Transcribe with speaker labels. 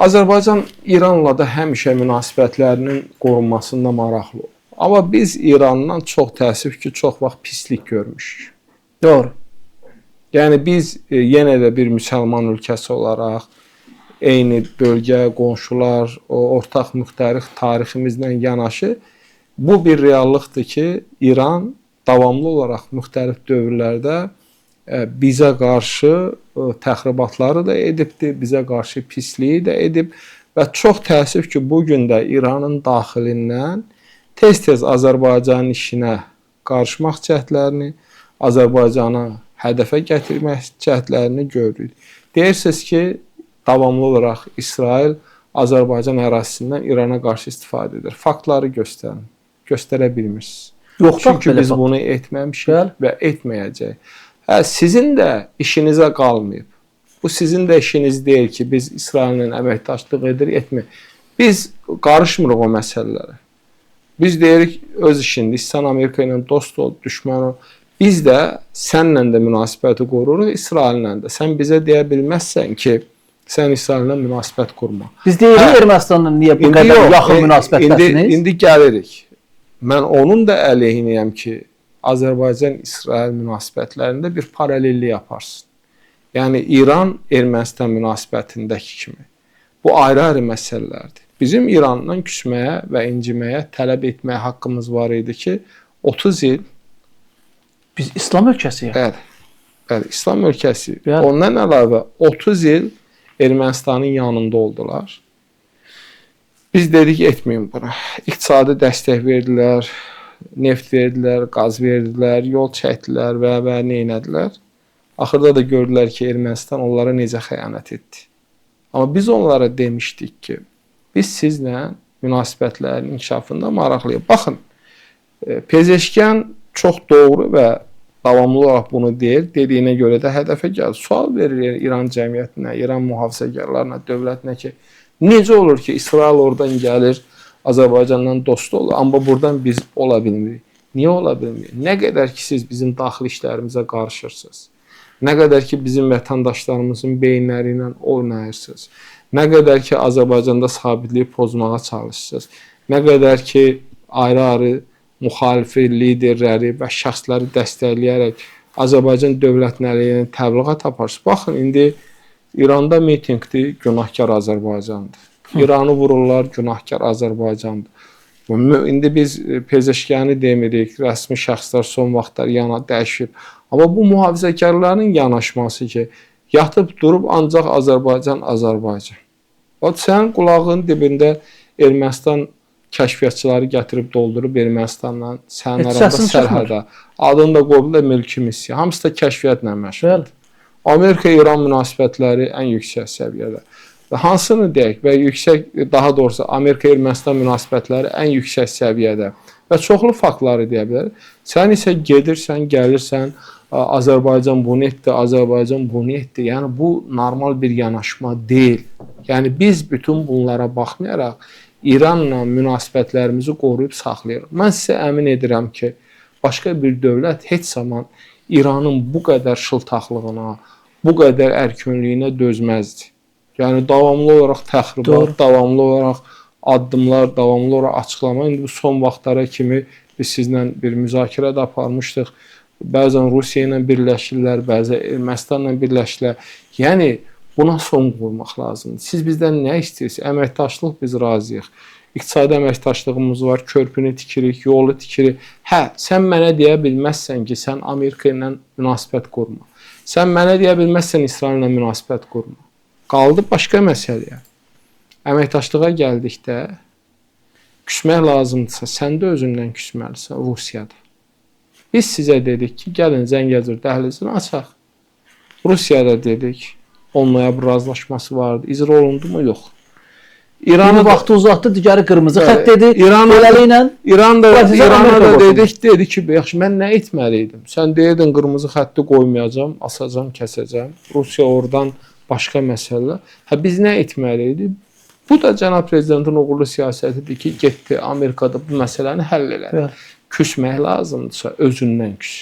Speaker 1: Azərbaycan İranla da həmişə münasibətlərinin qorunmasında maraqlı olur. Amma biz İrandan çox təəssüf ki, çox vaxt pislik görmüşük.
Speaker 2: Doğru.
Speaker 1: Yəni biz yenə də bir müsəlman ölkəsi olaraq eyni bölgə, qonşular, ortaq müxtəlif tariximizlə yanaşı bu bir reallıqdır ki, İran davamlı olaraq müxtəlif dövrlərdə bizə qarşı təxribatları da edibdir, bizə qarşı pisliyi də edib və çox təəssüf ki, bugün də İranın daxilindən tez-tez Azərbaycanın işinə qarışmaq cəhdlərini, Azərbaycanı hədəfə gətirmək cəhdlərini görürük. Deyirsiniz ki, davamlı olaraq İsrail Azərbaycan ərazisindən İrana qarşı istifadə edir. Faktları göstərin. Göstərə bilmirsiniz. Çünki biz bunu etməmişik və etməyəcəyik. Sizin də işinizə qalmayıb. Bu sizin də işiniz deyil ki, biz İsraillə əməkdaşlıq edir, etmir. Biz qarışmırıq o məsələlərə. Biz deyirik, öz işindir, sən Amerika ilə dost ol, düşmən ol. Biz də sənlə də münasibəti qoruruq, İsraillə də. Sən bizə deyə bilməzsən ki, sən İsraillə münasibət qurma.
Speaker 2: Biz deyirik Ermənistanla niyə bu qədər yaxın münasibətdəsiniz?
Speaker 1: İndi gəlirik. Mən onun da əleyhinəyəm ki, Azərbaycan-İsrail münasibətlərində bir paralellik yaparsın. Yəni, İran-Ermənistan münasibətindəki kimi. Bu ayrı-ayrı məsələlərdir. Bizim İrandan küsməyə və inciməyə tələb etməyə haqqımız var idi ki, 30 il...
Speaker 2: Biz İslam ölkəsiyik.
Speaker 1: Bəli, İslam ölkəsi. Ondan əlavə 30 il Ermənistanın yanında oldular. Biz dedik, etməyin buna. İqtisadi dəstək verdilər, neft verdilər, qaz verdilər, yol çəkdilər və neynədilər. Axırda da gördülər ki, Ermənistan onlara necə xəyanət etdi. Amma biz onlara demişdik ki, biz sizlə münasibətlərin inkişafında maraqlıyıq. Baxın, Pezeşkan çox doğru və davamlı olaraq bunu deyir. Dediyinə görə də hədəfə gəlir. Sual verir İran cəmiyyətinə, İran mühafizəkarlarına, dövlətinə ki, necə olur ki, İsrail oradan gəlir, Azərbaycandan dost olur, amma buradan biz ola bilmirik. Niyə ola bilmirik? Nə qədər ki, siz bizim daxili işlərimizə qarışırsınız, nə qədər ki, bizim vətəndaşlarımızın beyinləri ilə oynayırsınız, nə qədər ki, Azərbaycanda sabitliyi pozmağa çalışırsınız, nə qədər ki, ayrı-ayrı müxalifi liderləri və şəxsləri dəstəkləyərək Azərbaycan dövlətin əleyhinə təbliğat aparırsınız. Baxın, indi İranda mitinqdir, günahkar Azərbaycandır. İranı vururlar, günahkar Azərbaycandır. İndi biz Pezeşkanı demirik, rəsmi şəxslər son vaxtlar yana dəyişib. Amma bu mühafizəkarların yanaşması ki, yatıb durub ancaq Azərbaycan. Sənin qulağının dibində Ermənistan kəşfiyyatçıları gətirib doldurub Ermənistanla, sənin arasında sərhədə. Adını da qoyublar mülki missiya. Hamısı da kəşfiyyatla məşğuldur. Amerika-İran münasibətləri ən yüksək səviyyədə. Hansını deyək və daha doğrusu Amerika-Ermənistan münasibətləri ən yüksək səviyyədə və çoxlu faktları deyə bilər. Sən isə gedirsən, gəlirsən, Azərbaycan bunu etdi, Azərbaycan bunu etdi. Yəni, bu normal bir yanaşma deyil. Yəni, biz bütün bunlara baxmayaraq İranla münasibətlərimizi qoruyub saxlayırıq. Mən sizə əmin edirəm ki, başqa bir dövlət heç zaman İranın bu qədər şıltaqlığına, bu qədər ərkönlüyünə dözməzdi. Yəni, davamlı olaraq təxribat, davamlı olaraq addımlar, davamlı olaraq açıqlama. İndi bu son vaxtlara kimi biz sizlə bir müzakirə də aparmışdıq. Bəzən Rusiya ilə birləşirlər, bəzən Ermənistanla birləşirlər. Yəni, buna son qoymaq lazımdır. Siz bizdən nə istəyirsiniz? Əməkdaşlıq biz razıyıq. İqtisadi əməkdaşlığımız var, körpünü tikirik, yolu tikirik. Sən mənə deyə bilməzsən ki, sən Amerika ilə münasibət qurma. Sən mənə deyə bilməzsən İsrail ilə münasibət qurma. Qaldı başqa məsələyə. Əməkdaşlığa gəldikdə, küsmək lazımdırsa, sən də özündən küsməlisən Rusiyada. Biz sizə dedik ki, gəlin Zəngəzur dəhlizini açaq. Rusiyada dedik, 10 noyabr razılaşması vardı. İcra olundu mu? Yox.
Speaker 2: İranı vaxtı uzatdı, digəri qırmızı xətt dedi.
Speaker 1: İrana da dedi ki, yaxşı, mən nə etməliydim? Sən deyirdin, qırmızı xətti qoymayacam, asacam, kəsəcəm. Rusiya oradan başqa məsələ. Biz nə etməliydik? Bu da cənab prezidentin uğurlu siyasətidir ki, getdi Amerikada bu məsələni həll elədi. Küsmək lazımdırsa, özündən küs.